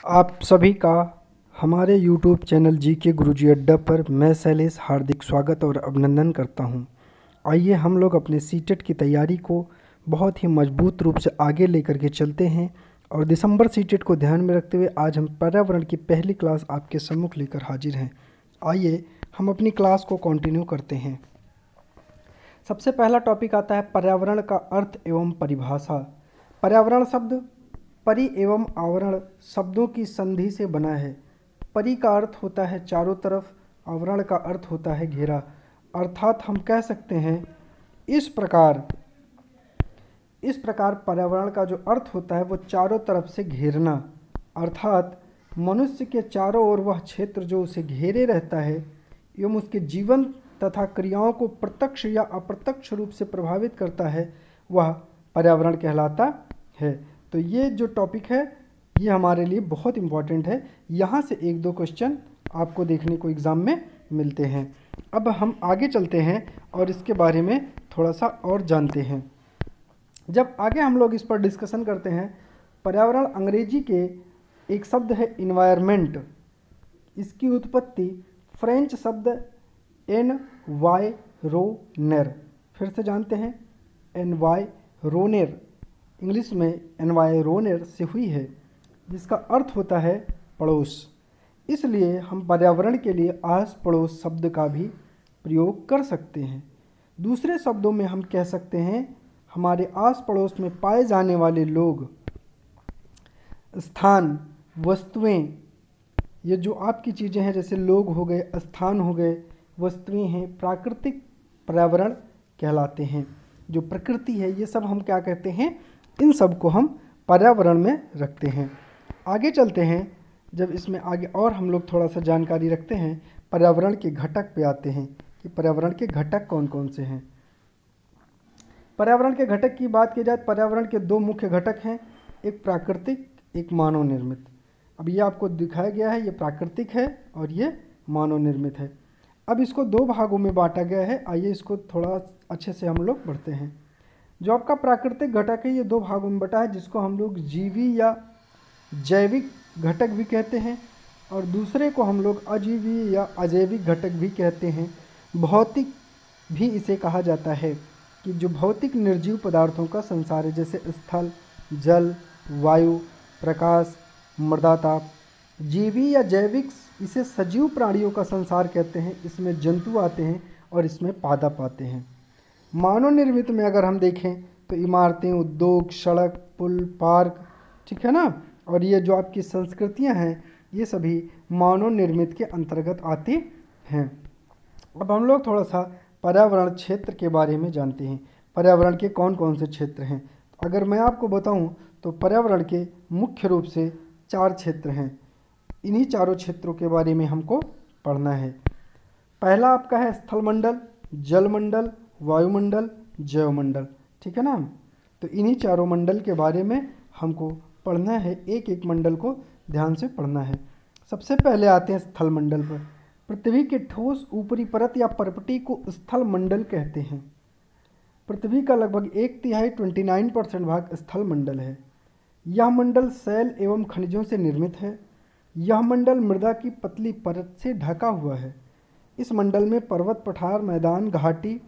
आप सभी का हमारे YouTube चैनल जी के गुरुजी अड्डा पर मैं शैलेश हार्दिक स्वागत और अभिनंदन करता हूं। आइए हम लोग अपने सीटेट की तैयारी को बहुत ही मजबूत रूप से आगे लेकर के चलते हैं और दिसंबर सीटेट को ध्यान में रखते हुए आज हम पर्यावरण की पहली क्लास आपके सम्मुख लेकर हाजिर हैं। आइए हम अपनी क्लास को कंटिन्यू करते हैं। सबसे पहला टॉपिक आता है पर्यावरण का अर्थ एवं परिभाषा। पर्यावरण शब्द परि एवं आवरण शब्दों की संधि से बना है। परि का अर्थ होता है चारों तरफ, आवरण का अर्थ होता है घेरा। अर्थात हम कह सकते हैं इस प्रकार पर्यावरण का जो अर्थ होता है वो चारों तरफ से घेरना, अर्थात मनुष्य के चारों ओर वह क्षेत्र जो उसे घेरे रहता है एवं उसके जीवन तथा क्रियाओं को प्रत्यक्ष या अप्रत्यक्ष रूप से प्रभावित करता है, वह पर्यावरण कहलाता है। तो ये जो टॉपिक है ये हमारे लिए बहुत इम्पॉर्टेंट है। यहाँ से एक दो क्वेश्चन आपको देखने को एग्ज़ाम में मिलते हैं। अब हम आगे चलते हैं और इसके बारे में थोड़ा सा और जानते हैं। जब आगे हम लोग इस पर डिस्कशन करते हैं, पर्यावरण अंग्रेजी के एक शब्द है इन्वायरमेंट। इसकी उत्पत्ति फ्रेंच शब्द एनवायरोनेर, फिर से जानते हैं एनवायरोनेर, इंग्लिश में एनवायरोनेर से हुई है, जिसका अर्थ होता है पड़ोस। इसलिए हम पर्यावरण के लिए आस पड़ोस शब्द का भी प्रयोग कर सकते हैं। दूसरे शब्दों में हम कह सकते हैं हमारे आस पड़ोस में पाए जाने वाले लोग, स्थान, वस्तुएं, ये जो आपकी चीज़ें हैं जैसे लोग हो गए, स्थान हो गए, वस्तुएं हैं, प्राकृतिक पर्यावरण कहलाते हैं। जो प्रकृति है ये सब हम क्या कहते हैं, इन सब को हम पर्यावरण में रखते हैं। आगे चलते हैं। जब इसमें आगे और हम लोग थोड़ा सा जानकारी रखते हैं, पर्यावरण के घटक पे आते हैं कि पर्यावरण के घटक कौन कौन से हैं। पर्यावरण के घटक की बात की जाए, पर्यावरण के दो मुख्य घटक हैं, एक प्राकृतिक, एक मानव निर्मित। अब ये आपको दिखाया गया है, ये प्राकृतिक है और ये मानव निर्मित है। अब इसको दो भागों में बांटा गया है। आइए इसको थोड़ा अच्छे से हम लोग पढ़ते हैं। जो आपका प्राकृतिक घटक है ये दो भागों में बटा है, जिसको हम लोग जीवी या जैविक घटक भी कहते हैं और दूसरे को हम लोग अजीवी या अजैविक घटक भी कहते हैं। भौतिक भी इसे कहा जाता है कि जो भौतिक निर्जीव पदार्थों का संसार है, जैसे स्थल, जल, वायु, प्रकाश, मृदा ताप। जीवी या जैविक इसे सजीव प्राणियों का संसार कहते हैं। इसमें जंतु आते हैं और इसमें पादप आते हैं। मानव निर्मित में अगर हम देखें तो इमारतें, उद्योग, सड़क, पुल, पार्क, ठीक है ना, और ये जो आपकी संस्कृतियां हैं ये सभी मानव निर्मित के अंतर्गत आती हैं। अब हम लोग थोड़ा सा पर्यावरण क्षेत्र के बारे में जानते हैं। पर्यावरण के कौन कौन से क्षेत्र हैं। अगर मैं आपको बताऊं तो पर्यावरण के मुख्य रूप से 4 क्षेत्र हैं। इन्हीं चारों क्षेत्रों के बारे में हमको पढ़ना है। पहला आपका है स्थलमंडल, जलमंडल, वायुमंडल, जैवमंडल, ठीक है ना। तो इन्हीं चारों मंडल के बारे में हमको पढ़ना है, एक एक मंडल को ध्यान से पढ़ना है। सबसे पहले आते हैं स्थल मंडल पर। पृथ्वी के ठोस ऊपरी परत या परपटी को स्थल मंडल कहते हैं। पृथ्वी का लगभग 1/3 29% भाग स्थल मंडल है। यह मंडल शैल एवं खनिजों से निर्मित है। यह मंडल मृदा की पतली परत से ढका हुआ है। इस मंडल में पर्वत, पठार, मैदान, घाटी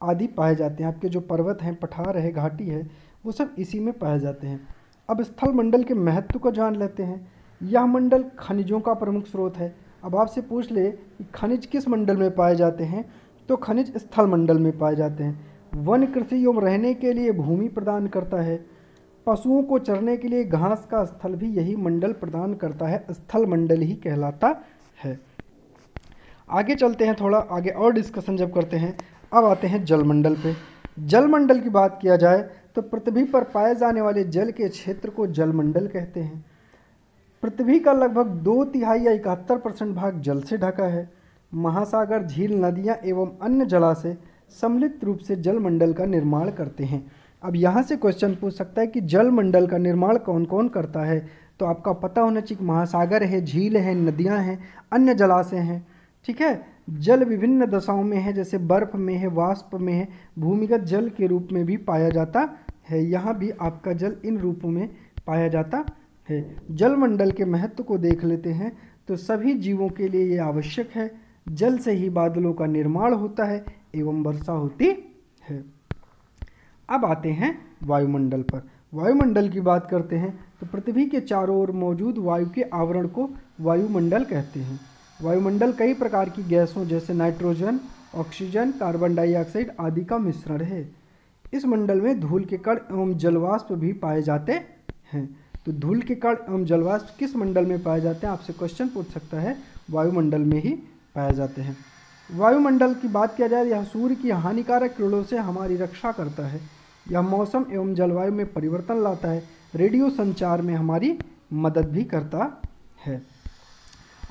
आदि पाए जाते हैं। आपके जो पर्वत हैं, पठार है, घाटी है, वो सब इसी में पाए जाते हैं। अब स्थल मंडल के महत्व को जान लेते हैं। यह मंडल खनिजों का प्रमुख स्रोत है। अब आपसे पूछ ले कि खनिज किस मंडल में पाए जाते हैं, तो खनिज स्थल मंडल में पाए जाते हैं। वन, कृषि एवं रहने के लिए भूमि प्रदान करता है। पशुओं को चरने के लिए घास का स्थल भी यही मंडल प्रदान करता है। स्थल मंडल ही कहलाता है। आगे चलते हैं, थोड़ा आगे और डिस्कशन जब करते हैं। अब आते हैं जलमंडल पे। जलमंडल की बात किया जाए तो पृथ्वी पर पाए जाने वाले जल के क्षेत्र को जलमंडल कहते हैं। पृथ्वी का लगभग 2/3 या 71% भाग जल से ढका है। महासागर, झील, नदियां एवं अन्य जलाशय सम्मिलित रूप से जलमंडल का निर्माण करते हैं। अब यहाँ से क्वेश्चन पूछ सकता है कि जलमंडल का निर्माण कौन कौन करता है, तो आपका पता होना चाहिए महासागर है, झील है, नदियाँ हैं, अन्य जलाशय हैं, ठीक है। जल विभिन्न दशाओं में है, जैसे बर्फ में है, वाष्प में है, भूमिगत जल के रूप में भी पाया जाता है। यहाँ भी आपका जल इन रूपों में पाया जाता है। जलमंडल के महत्व को देख लेते हैं तो सभी जीवों के लिए ये आवश्यक है। जल से ही बादलों का निर्माण होता है एवं वर्षा होती है। अब आते हैं वायुमंडल पर। वायुमंडल की बात करते हैं तो पृथ्वी के चारों ओर मौजूद वायु के आवरण को वायुमंडल कहते हैं। वायुमंडल कई प्रकार की गैसों जैसे नाइट्रोजन, ऑक्सीजन, कार्बन डाइऑक्साइड आदि का मिश्रण है। इस मंडल में धूल के कण एवं जलवाष्प भी पाए जाते हैं। तो धूल के कण एवं जलवाष्प किस मंडल में पाए जाते हैं, आपसे क्वेश्चन पूछ सकता है, वायुमंडल में ही पाए जाते हैं। वायुमंडल की बात किया जाए, यह सूर्य की हानिकारक किरणों से हमारी रक्षा करता है। यह मौसम एवं जलवायु में परिवर्तन लाता है। रेडियो संचार में हमारी मदद भी करता है।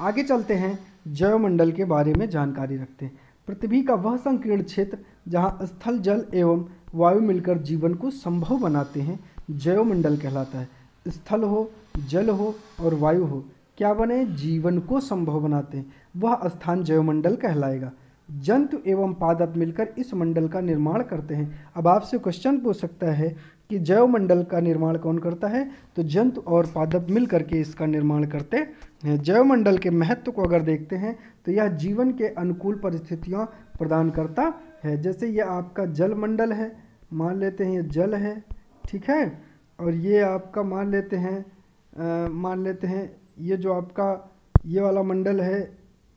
आगे चलते हैं, जैवमंडल के बारे में जानकारी रखते हैं। पृथ्वी का वह संकीर्ण क्षेत्र जहाँ स्थल, जल एवं वायु मिलकर जीवन को संभव बनाते हैं, जैवमंडल कहलाता है। स्थल हो, जल हो और वायु हो, क्या बने, जीवन को संभव बनाते हैं, वह स्थान जैवमंडल कहलाएगा। जंतु एवं पादप मिलकर इस मंडल का निर्माण करते हैं। अब आपसे क्वेश्चन पूछ सकता है कि जैवमंडल का निर्माण कौन करता है, तो जंतु और पादप मिलकर के इसका निर्माण करते हैं। जैवमंडल के महत्व को अगर देखते हैं तो यह जीवन के अनुकूल परिस्थितियां प्रदान करता है। जैसे ये आपका जलमंडल है, मान लेते हैं ये जल है, ठीक है, और ये आपका मान लेते हैं ये जो आपका ये वाला मंडल है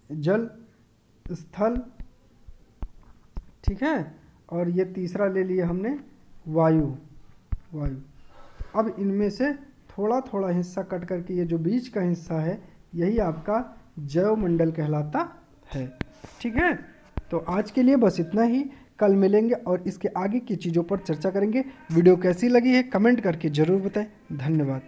जल, स्थल, ठीक है, और ये तीसरा ले लिए हमने वायु। अब इनमें से थोड़ा थोड़ा हिस्सा कट करके ये जो बीच का हिस्सा है यही आपका जैवमंडल कहलाता है। ठीक है, तो आज के लिए बस इतना ही। कल मिलेंगे और इसके आगे की चीज़ों पर चर्चा करेंगे। वीडियो कैसी लगी है कमेंट करके ज़रूर बताएं। धन्यवाद।